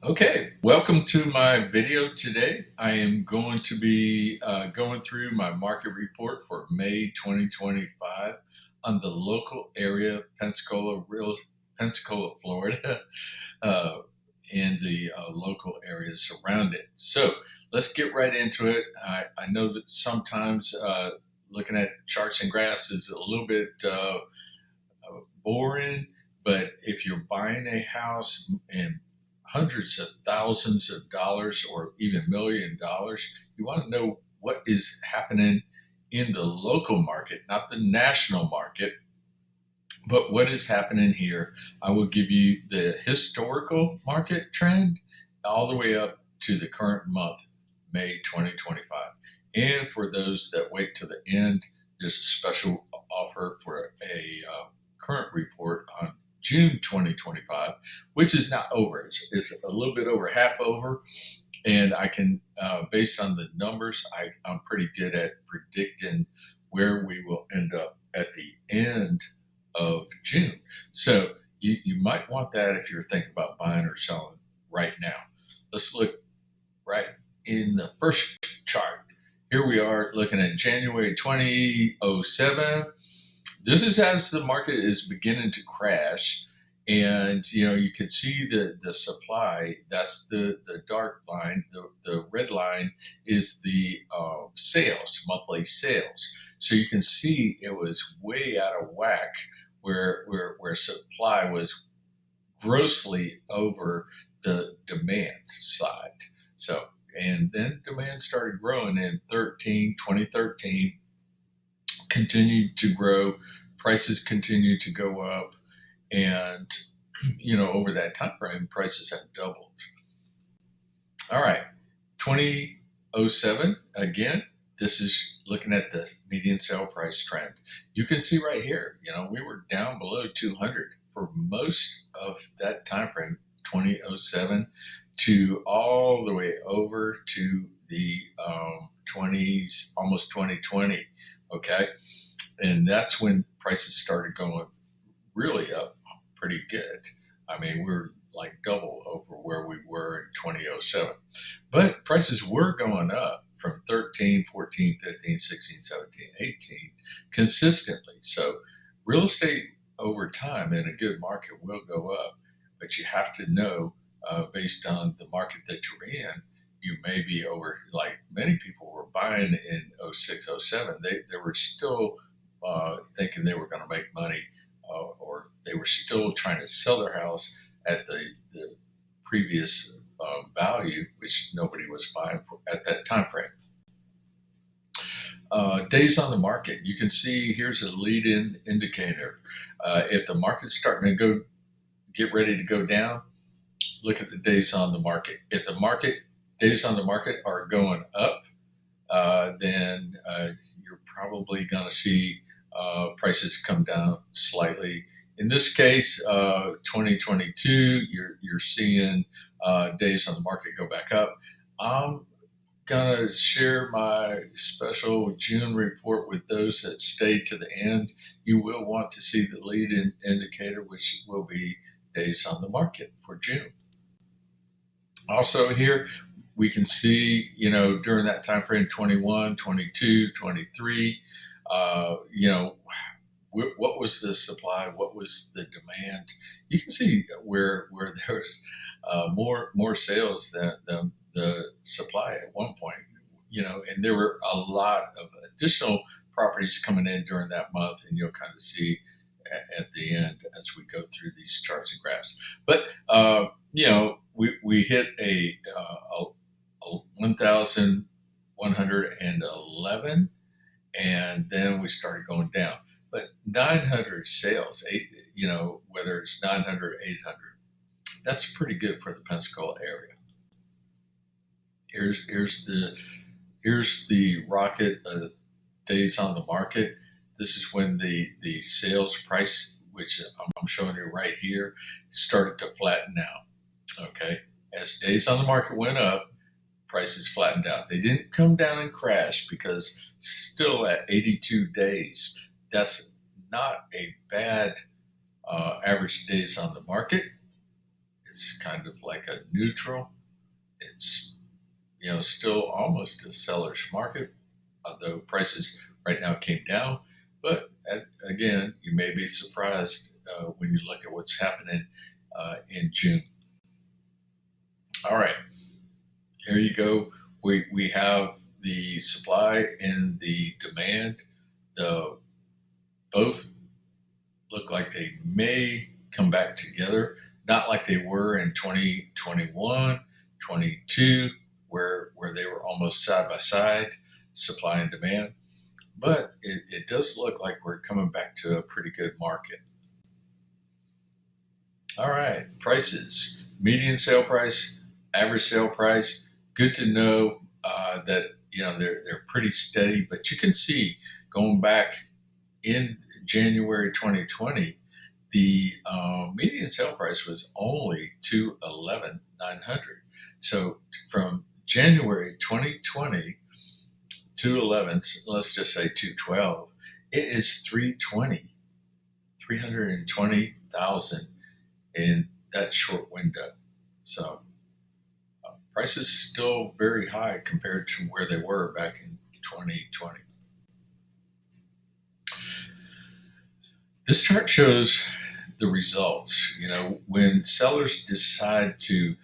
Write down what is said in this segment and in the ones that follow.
Okay, welcome to my video today. I am going to be going through my market report for May 2025 on the local area of Pensacola, Florida, uh, and the local areas surrounding it. So let's get right into it. I know that sometimes looking at charts and graphs is a little bit boring, but if you're buying a house and hundreds of thousands of dollars or even $1 million, you want to know what is happening in the local market, not the national market, but what is happening here. I will give you the historical market trend all the way up to the current month, May 2025. And for those that wait to the end, there's a special offer for a current report on June 2025, which is not over. It's a little bit over half over. And I can, based on the numbers, I'm pretty good at predicting where we will end up at the end of June. So you might want that if you're thinking about buying or selling right now. Let's look right in the first chart. Here we are looking at January 2007. This is as the market is beginning to crash. And you can see the supply. That's the dark line. The red line is the sales, monthly sales. So you can see it was way out of whack where supply was grossly over the demand side. So, and then demand started growing in 2013, continued to grow, prices continued to go up, and over that time frame, prices have doubled. All right, 2007 again. This is looking at the median sale price trend. You can see right here, we were down below 200 for most of that time frame, 2007 to all the way over to the 20s, almost 2020. Okay, and that's when prices started going really up pretty good. I mean, we're like double over where we were in 2007. But prices were going up from 13, 14, 15, 16, 17, 18 consistently. So real estate over time in a good market will go up, but you have to know based on the market that you're in, you may be over, like many people were buying in 06, 07. They were still thinking they were going to make money, or they were still trying to sell their house at the previous value, which nobody was buying for at that time frame. Days on the market. You can see here's a lead-in indicator. If the market's starting to get ready to go down, look at the days on the market. If the days on the market are going up, then you're probably going to see prices come down slightly. In this case, 2022, you're seeing days on the market go back up. I'm gonna share my special June report with those that stayed to the end. You will want to see the lead indicator, which will be days on the market for June. Also here, we can see, during that time frame, 21, 22, 23, what was the supply? What was the demand? You can see where there's more sales than the supply at one point, and there were a lot of additional properties coming in during that month, and you'll kind of see at the end as we go through these charts and graphs. But we hit a 1,111, and then we started going down. But 900 sales, whether it's 900 or 800, that's pretty good for the Pensacola area. Here's the rocket days on the market. This is when the sales price, which I'm showing you right here, started to flatten out. Okay, as days on the market went up, prices flattened out. They didn't come down and crash, because still at 82 days, that's not a bad average days on the market. is kind of like a neutral. It's, still almost a seller's market, although prices right now came down. But again, you may be surprised when you look at what's happening in June. All right, here you go. We have the supply and the demand. The both look like they may come back together, not like they were in 2021, 22, where they were almost side by side, supply and demand. But it does look like we're coming back to a pretty good market. All right, prices, median sale price, average sale price. Good to know that they're pretty steady, but you can see going back in January 2020, the median sale price was only $211,900. So from January 2020 to 11, let's just say 212, it is 320,000 in that short window. So prices still very high compared to where they were back in 2020. This chart shows the results. When sellers decide to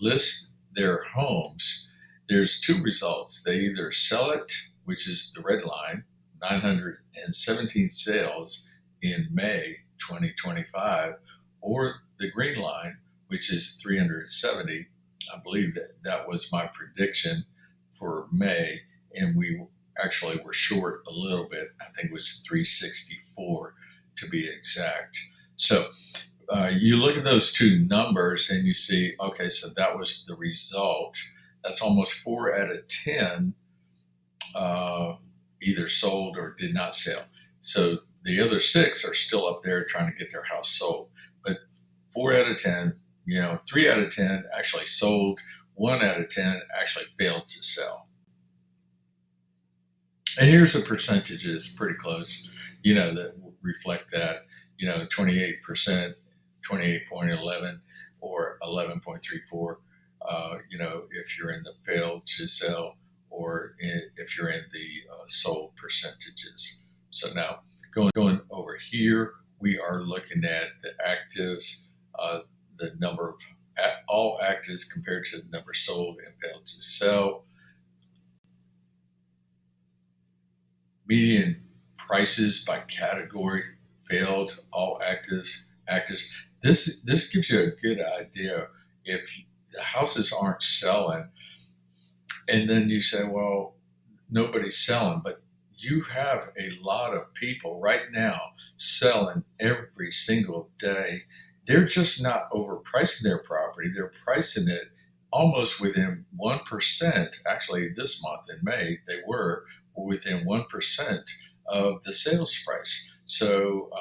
list their homes, there's two results. They either sell it, which is the red line, 917 sales in May 2025, or the green line, which is 370. I believe that was my prediction for May, and we actually were short a little bit. I think it was 364 to be exact. So you look at those two numbers and you see, okay, so that was the result. That's almost 4 out of 10 either sold or did not sell. So the other 6 are still up there trying to get their house sold. But 4 out of 10, 3 out of 10 actually sold. 1 out of 10 actually failed to sell. And here's the percentages, pretty close, that reflect that, 28%, 28.11, or 11.34, if you're in the failed to sell, or if you're in the sold percentages. So now going over here, we are looking at the actives, the number of all actives compared to the number sold and failed to sell. Median prices by category, failed, all actives. This gives you a good idea if the houses aren't selling, and then you say, well, nobody's selling, but you have a lot of people right now selling every single day. They're just not overpricing their property. They're pricing it almost within 1%. Actually, this month in May, they were within 1% of the sales price. So,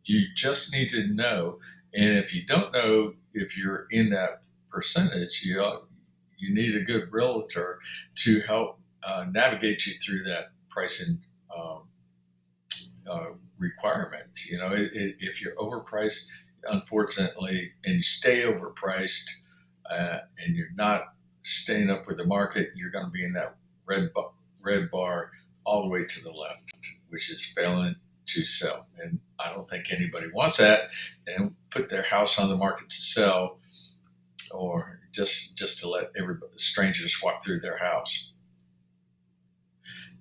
you just need to know. And if you don't know if you're in that percentage, you need a good realtor to help navigate you through that pricing requirement. If you're overpriced, unfortunately, and you stay overpriced, and you're not staying up with the market, you're going to be in that red bar all the way to the left, which is failing to sell. And I don't think anybody wants that and put their house on the market to sell, or just to let strangers walk through their house.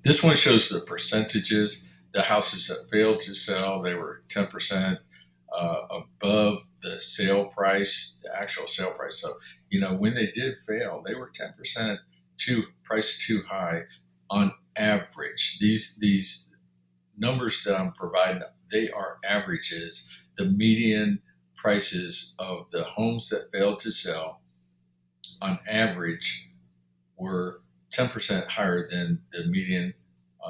This one shows the percentages. The houses that failed to sell, they were 10% above the sale price, the actual sale price. So, when they did fail, they were 10% priced too high on average. These numbers that I'm providing, they are averages. The median prices of the homes that failed to sell on average were 10% higher than the median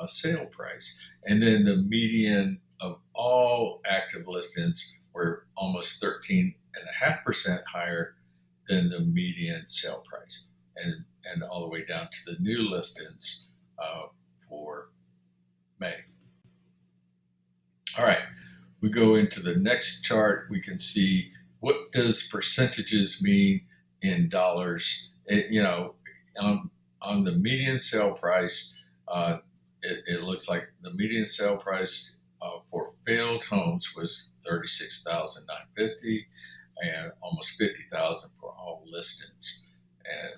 sale price. And then the median of all active listings were almost 13.5% higher than the median sale price, and all the way down to the new listings for May. All right, we go into the next chart. We can see what does percentages mean in dollars? On the median sale price, it looks like the median sale price for failed homes was $36,950, and almost $50,000 for all listings. And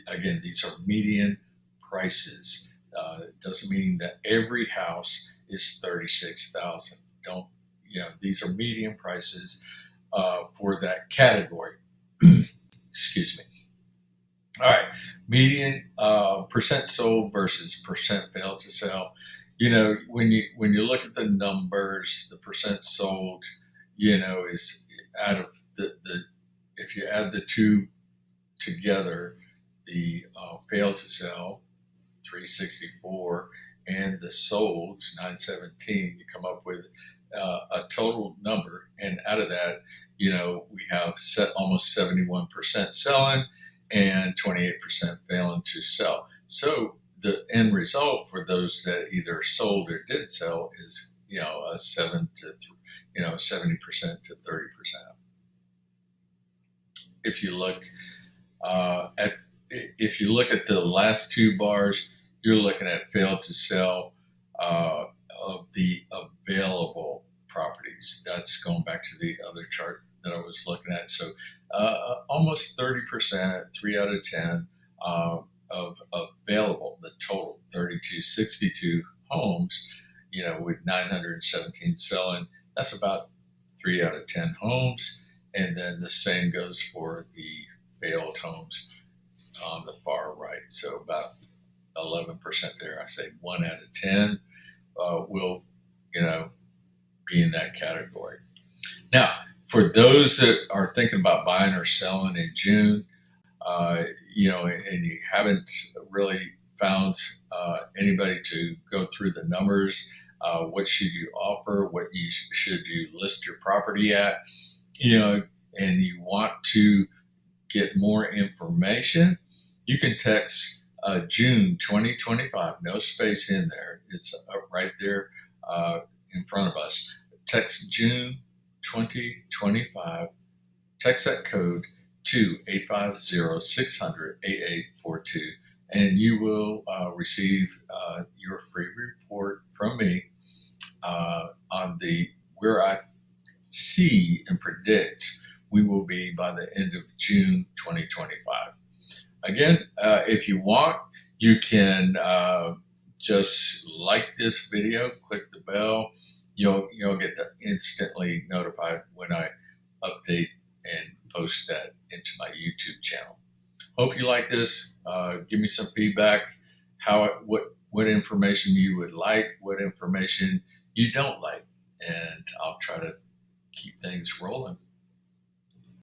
again, these are median prices. It doesn't mean that every house is 36,000. Don't These are median prices for that category. Excuse me. All right, median percent sold versus percent failed to sell. When you look at the numbers, the percent sold, is out of the if you add the two together, the failed to sell 364 and the solds 917, you come up with a total number, and out of that, we have almost 71% selling and 28% failing to sell. So the end result for those that either sold or did sell is a 70% to 30%. If you look at the last two bars, you're looking at failed to sell of the available properties. That's going back to the other chart that I was looking at. So almost 30%, 3 out of 10 of available, the total 3262 homes, with 917 selling. That's about 3 out of 10 homes. And then the same goes for the failed homes on the far right. So about 11% there. I say 1 out of 10 will, be in that category. Now, for those that are thinking about buying or selling in June, and you haven't really found anybody to go through the numbers, what should you offer? Should you list your property at? And you want to get more information, you can text June 2025, no space in there. It's right there in front of us. Text June 2025, text that code to 850-600-8842, and you will receive your free report from me on where I see and predict we will be by the end of June 2025. Again, if you want, you can just like this video, click the bell. You'll get instantly notified when I update and post that into my YouTube channel. Hope you like this. Give me some feedback. What information you would like, what information you don't like, and I'll try to keep things rolling.